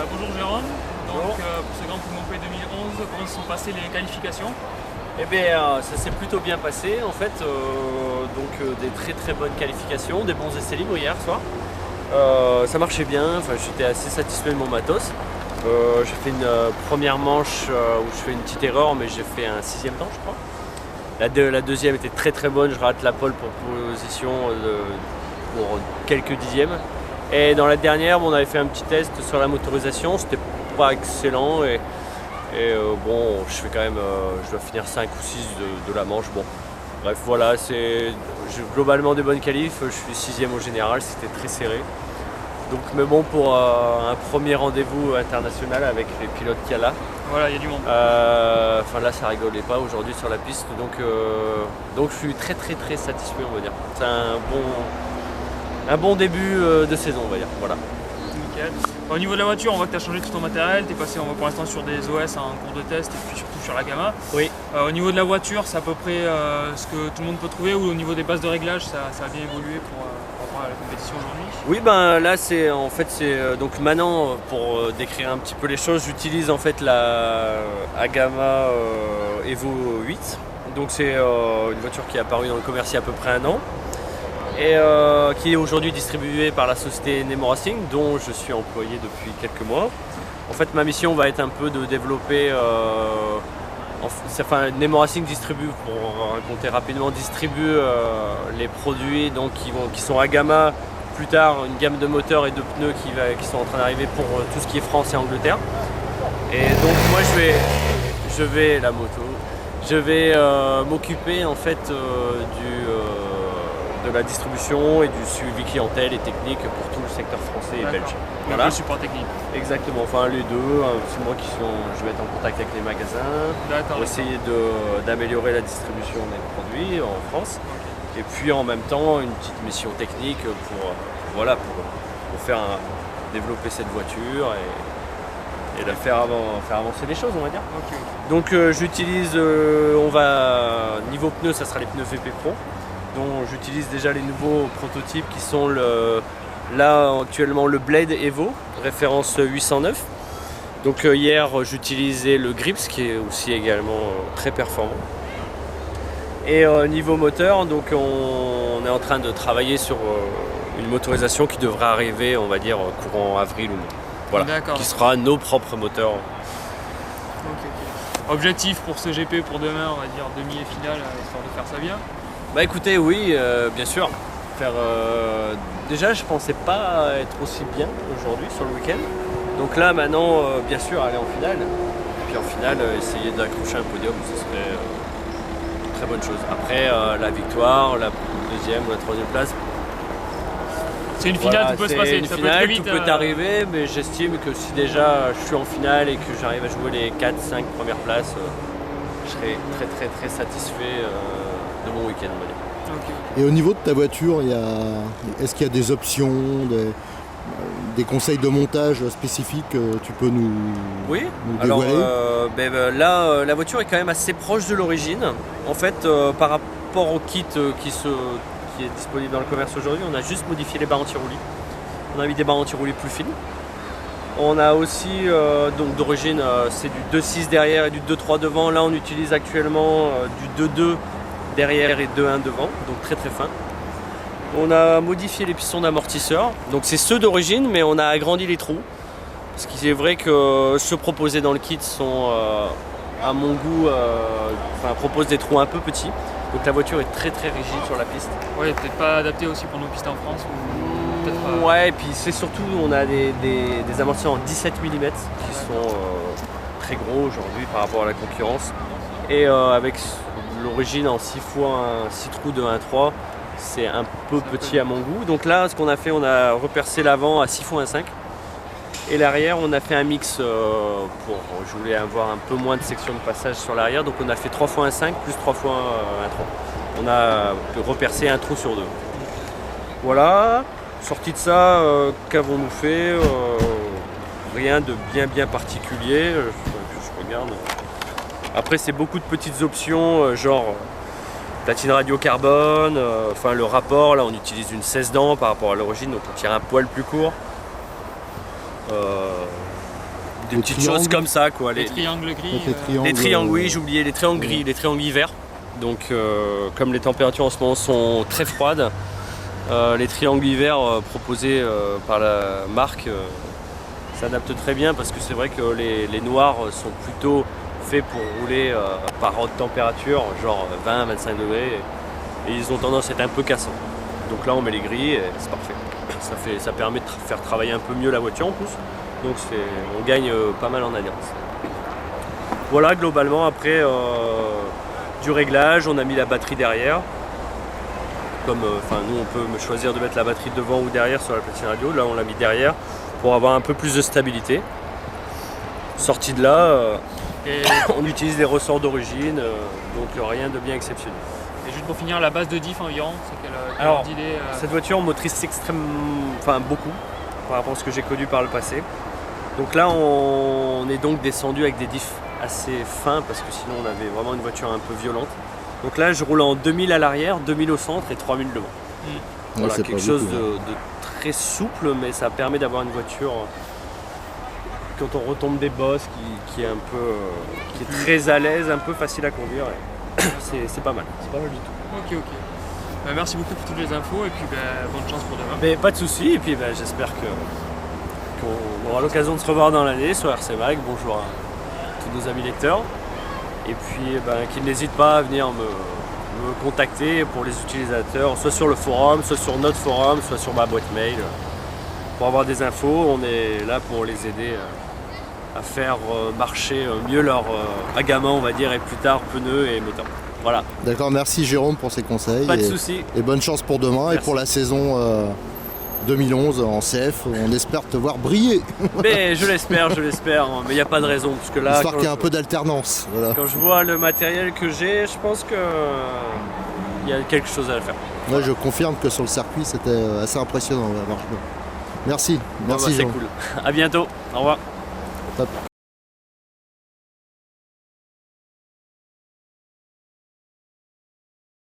Bonjour Jérôme, donc pour ce Grand Prix de Montpellier 2011, comment se sont passées les qualifications? Eh bien, ça s'est plutôt bien passé en fait, des très très bonnes qualifications, des bons essais libres hier soir. Ça marchait bien, enfin, j'étais assez satisfait de mon matos. J'ai fait une première manche où je fais une petite erreur, mais j'ai fait un 6e temps je crois. La deuxième était très très bonne, je rate la pole pour position pour quelques dixièmes. Et dans la dernière, on avait fait un petit test sur la motorisation, c'était pas excellent. Bon, je fais quand même, je dois finir 5 ou 6 de la manche. Bon, bref, voilà, j'ai globalement des bonnes qualifs. Je suis 6e au général, c'était très serré. Donc, mais bon, pour un premier rendez-vous international avec les pilotes qu'il y a là. Voilà, il y a du monde. Enfin là, ça rigolait pas aujourd'hui sur la piste. Donc je suis très très très satisfait, on va dire. C'est un bon début de saison, on va dire. Voilà. Nickel. Au niveau de la voiture, on voit que tu as changé tout ton matériel, tu es passé pour l'instant sur des OS en cours de test et puis surtout sur la Gamma. Oui. Au niveau de la voiture, c'est à peu près ce que tout le monde peut trouver ou au niveau des bases de réglage, ça a bien évolué pour rapport à la compétition aujourd'hui? Oui, ben là c'est donc maintenant pour décrire un petit peu les choses, j'utilise en fait la Agama Evo 8. Donc c'est une voiture qui est apparue dans le commerce il y a à peu près un an. Et qui est aujourd'hui distribué par la société Nemo Racing, dont je suis employé depuis quelques mois. En fait, ma mission va être un peu de développer. Nemo Racing distribue, pour raconter rapidement, les produits donc, qui sont à Gamma. Plus tard, une gamme de moteurs et de pneus qui sont en train d'arriver pour tout ce qui est France et Angleterre. Et donc, moi, je vais m'occuper en fait de la distribution et du suivi clientèle et technique pour tout le secteur français et belge. Voilà. Le support technique. Exactement, enfin les deux, c'est moi je vais être en contact avec les magasins pour essayer d'améliorer la distribution des produits en France. Et puis en même temps une petite mission technique pour développer cette voiture et la faire avancer les choses, on va dire. Okay. Donc j'utilise, niveau pneus, ça sera les pneus VP Pro, dont j'utilise déjà les nouveaux prototypes qui sont là actuellement le Blade Evo, référence 809. Donc hier j'utilisais le Grips qui est aussi également très performant. Et niveau moteur, donc on est en train de travailler sur une motorisation qui devrait arriver, on va dire, courant avril ou mai. Voilà, qui sera nos propres moteurs. Okay. Objectif pour ce GP pour demain, on va dire demi et finale, histoire de faire ça bien? Bah écoutez, oui, bien sûr. Déjà, je pensais pas être aussi bien aujourd'hui sur le week-end. Donc là, maintenant, bien sûr, aller en finale. Et puis en finale, essayer d'accrocher un podium, ce serait une très bonne chose. Après, la victoire, la deuxième ou la troisième place. C'est une finale, tout peut se passer. Ça finale, tout peut arriver, mais j'estime que si déjà je suis en finale et que j'arrive à jouer les 4-5 premières places, je serai très très très satisfait de mon week-end, on va dire. Okay. Et au niveau de ta voiture, est-ce qu'il y a des options, des conseils de montage spécifiques que tu peux nous dévoiler? Alors là, la voiture est quand même assez proche de l'origine. En fait, par rapport au kit qui est disponible dans le commerce aujourd'hui, on a juste modifié les barres anti-roulis. On a mis des barres anti-roulis plus fines. On a aussi, donc d'origine, c'est du 2.6 derrière et du 2.3 devant. Là, on utilise actuellement du 2.2 derrière et 2.1 devant, donc très très fin. On a modifié les pistons d'amortisseur, donc c'est ceux d'origine, mais on a agrandi les trous. Ce qui est vrai que ceux proposés dans le kit sont, à mon goût, proposent des trous un peu petits. Donc la voiture est très très rigide sur la piste. Oui, peut-être pas adapté aussi pour nos pistes en France ou... Ouais, et puis c'est surtout, on a des amortisseurs en 17 mm qui sont très gros aujourd'hui par rapport à la concurrence. Et avec l'origine en 6 trous de 1.3, c'est un peu petit à mon goût. Donc là, ce qu'on a fait, on a repercé l'avant à 6 x 1.5. Et l'arrière, on a fait un mix je voulais avoir un peu moins de section de passage sur l'arrière, donc on a fait 3 x 1.5 plus 3 x 1.3. On a repercé un trou sur deux. Voilà, sorti de ça, qu'avons-nous fait? Rien de bien particulier, je regarde. Après, c'est beaucoup de petites options, genre platine radio carbone, le rapport, là on utilise une 16 dents par rapport à l'origine, donc on tire un poil plus court. des petites choses comme ça, quoi. Les triangles gris. Les triangles, oui, j'ai oublié, les triangles gris, les triangles hiver. Donc comme les températures en ce moment sont très froides, les triangles hiver proposés par la marque s'adaptent très bien parce que c'est vrai que les noirs sont plutôt faits pour rouler par haute température, genre 20-25 degrés, et ils ont tendance à être un peu cassants. Donc là on met les gris et c'est parfait. Ça permet de faire travailler un peu mieux la voiture en plus, donc on gagne pas mal en adhérence. Voilà, globalement après du réglage, on a mis la batterie derrière. Comme nous on peut choisir de mettre la batterie devant ou derrière sur la platine radio, là on l'a mis derrière pour avoir un peu plus de stabilité. Sorti de là, on utilise les ressorts d'origine, donc rien de bien exceptionnel. Et juste pour finir, la base de diff environ, c'est quelle Alors, ordre d'idée cette voiture motrice beaucoup par rapport à ce que j'ai connu par le passé. Donc là on est donc descendu avec des diffs assez fins parce que sinon on avait vraiment une voiture un peu violente. Donc là je roule en 2000 à l'arrière, 2000 au centre et 3000 devant. Voilà, quelque chose de très souple, mais ça permet d'avoir une voiture quand on retombe des bosses qui est très à l'aise, un peu facile à conduire. C'est pas mal, c'est pas mal du tout. Ok. Merci beaucoup pour toutes les infos et puis bonne chance pour demain. Mais pas de soucis, et puis j'espère qu'on aura l'occasion de se revoir dans l'année sur RC Mag. Bonjour à tous nos amis lecteurs. Et puis qu'ils n'hésitent pas à venir me contacter pour les utilisateurs, soit sur le forum, soit sur notre forum, soit sur ma boîte mail. Pour avoir des infos, on est là pour les aider à faire marcher mieux leur agamin, on va dire, et plus tard pneus et moteur. Voilà. D'accord, merci Jérôme pour ces conseils. Pas de soucis. Et bonne chance pour demain. Merci. Et pour la saison 2011 en CF, on espère te voir briller. Mais je l'espère, mais il n'y a pas de raison. Parce que là, histoire qu'il y ait un peu d'alternance. Voilà. Quand je vois le matériel que j'ai, je pense qu'il y a quelque chose à faire. Ouais, je confirme que sur le circuit, c'était assez impressionnant. La marche. Merci. C'est cool. À bientôt. Au revoir. Top.